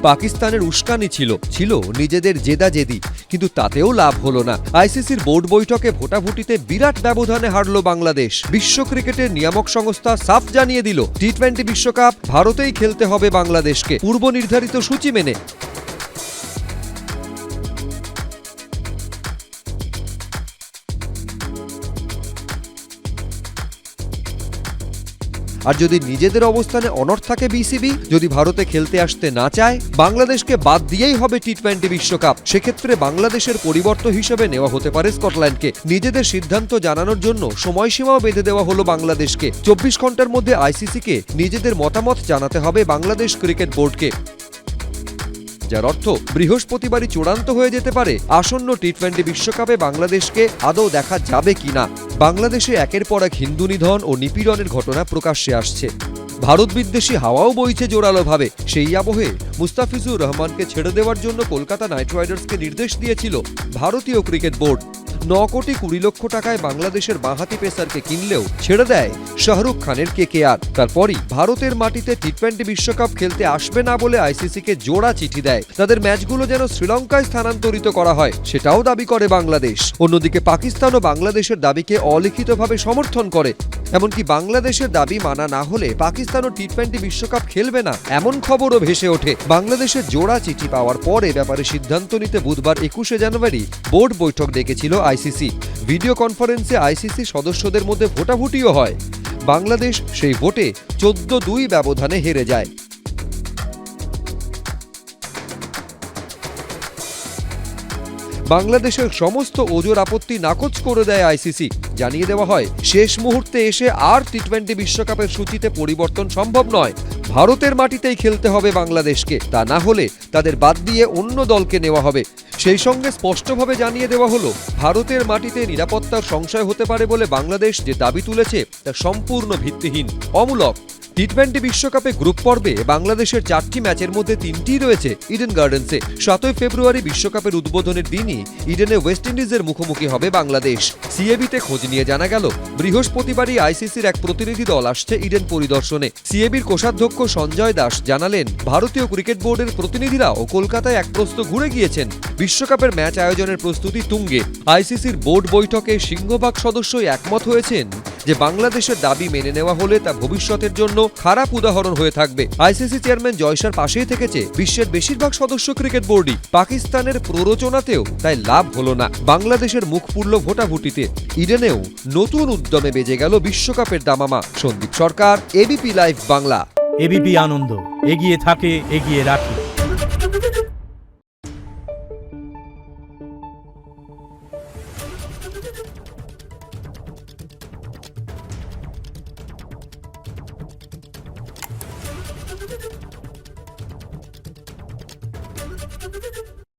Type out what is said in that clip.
পাকিস্তানের উস্কানি ছিল নিজেদের জেদাজেদি, কিন্তু তাতেও লাভ হলো না। আইসিসির বোর্ড বৈঠকে ভোটাভুটিতে বিরাট ব্যবধানে হারল বাংলাদেশ। বিশ্ব ক্রিকেটের নিয়ামক সংস্থা সাফ জানিয়ে দিল, টি-20 বিশ্বকাপ ভারতেই খেলতে হবে বাংলাদেশকে, পূর্ব নির্ধারিত সূচি মেনে। আর যদি নিজেদের অবস্থানে অনড় থাকে বিসিবি, যদি ভারতে খেলতে আসতে না চায়, বাংলাদেশকে বাদ দিয়েই হবে টি-20 বিশ্বকাপ, সেক্ষেত্রে বাংলাদেশের পরিবর্তন হিসেবে নেওয়া হতে পারে স্কটল্যান্ডকে। নিজেদের সিদ্ধান্ত জানানোর জন্য সময়সীমাও বেঁধে দেওয়া হলো বাংলাদেশকে। 24 ঘন্টার মধ্যে আইসিসিকে নিজেদের মতামত জানাতে হবে বাংলাদেশ ক্রিকেট বোর্ডকে, যার অর্থ বৃহস্পতিবারই চূড়ান্ত হয়ে যেতে পারে আসন্ন টি-20 বিশ্বকাপে বাংলাদেশকে আদৌ দেখা যাবে কিনা। বাংলাদেশে একের পর এক হিন্দু নিধন ও নিপীড়নের ঘটনা প্রকাশ্যে আসছে। ভারত বিদ্বেষী হাওয়াও বইছে জোরালোভাবে। সেই আবহে মুস্তাফিজুর রহমানকে ছেড়ে দেওয়ার জন্য কলকাতা নাইট রাইডার্সকে নির্দেশ দিয়েছিল ভারতীয় ক্রিকেট বোর্ড। 9 কোটি 20 লক্ষ টাকায় বাংলাদেশের বাঁহাতি পেসারকে কিনলেও ছেড়ে দেয় শাহরুখ খানের কেকেআর। তারপরই ভারতের মাটিতে টি-20 বিশ্বকাপ খেলতে আসবে না বলে আইসিসিকে জোড়া চিঠি দেয়। তাদের ম্যাচগুলো যেন শ্রীলঙ্কায় স্থানান্তরিত করা হয়, সেটাও দাবি করে বাংলাদেশ। অন্যদিকে পাকিস্তানও বাংলাদেশের দাবিকে অলিখিতভাবে সমর্থন করে। এমনকি বাংলাদেশের দাবি মানা না হলে পাকিস্তানও টি-20 বিশ্বকাপ খেলবে না, এমন খবরও ভেসে ওঠে। বাংলাদেশের জোড়া চিঠি পাওয়ার পর এ ব্যাপারে সিদ্ধান্ত নিতে বুধবার 21শে জানুয়ারি বোর্ড বৈঠক ডেকেছিল আইসিসি। ভিডিও কনফারেন্সে আইসিসি সদস্যদের মধ্যে ভোটাভুটিও হয়। বাংলাদেশ সেই ভোটে 14-2 ব্যবধানে হেরে যায়। বাংলাদেশের সমস্ত ওজোর আপত্তি নাকচ করে দেয় আইসিসি। জানিয়ে দেওয়া হয়, শেষ মুহূর্তে এসে আর টি-20 বিশ্বকাপের সূচিতে পরিবর্তন সম্ভব নয়। ভারতের মাটিতেই খেলতে হবে বাংলাদেশকে, তা না হলে তাদের বাদ দিয়ে অন্য দলকে নেওয়া হবে। সেই সঙ্গে স্পষ্টভাবে জানিয়ে দেওয়া হলো, ভারতের মাটিতে নিরাপত্তার সংশয় হতে পারে বলে বাংলাদেশ যে দাবি তুলেছে তা সম্পূর্ণ ভিত্তিহীন, অমূলক। টি-20 বিশ্বকাপে গ্রুপ পর্বে বাংলাদেশের 4টি ম্যাচের মধ্যে 3টি রয়েছে ইডেন গার্ডেন্সে। 7 ফেব্রুয়ারি বিশ্বকাপের উদ্বোধনের দিনই ইডেনে ওয়েস্ট ইন্ডিজের মুখোমুখি হবে বাংলাদেশ। সিএবিতে খোঁজ নিয়ে জানা গেল, বৃহস্পতিবারই আইসিসির এক প্রতিনিধি দল আসছে ইডেন পরিদর্শনে। সিএবির কোষাধ্যক্ষ সঞ্জয় দাস জানালেন, ভারতীয় ক্রিকেট বোর্ডের প্রতিনিধিরাও কলকাতায় এক প্রস্ত ঘুরে গিয়েছেন। বিশ্বকাপের ম্যাচ আয়োজনের প্রস্তুতি তুঙ্গে। আইসিসির বোর্ড বৈঠকে সিংহভাগ সদস্যই একমত হয়েছেন যে বাংলাদেশের দাবি মেনে নেওয়া হলে তা ভবিষ্যতের জন্য খারাপ উদাহরণ হয়ে থাকবে। আইসিসি চেয়ারম্যান জয়সার পাশেই থেকেছে বিশ্বের বেশিরভাগ সদস্য ক্রিকেট বোর্ডই। পাকিস্তানের প্ররোচনাতেও তাই লাভ হলো না। বাংলাদেশের মুখ পুরল ভোটাভুটিতে। ইডেনেও নতুন উদ্যমে বেজে গেল বিশ্বকাপের দামামা। সন্দীপ সরকার, এবিপি লাইভ বাংলা। এবিপি আনন্দ, এগিয়ে থাকে, এগিয়ে রাখে। Thank you.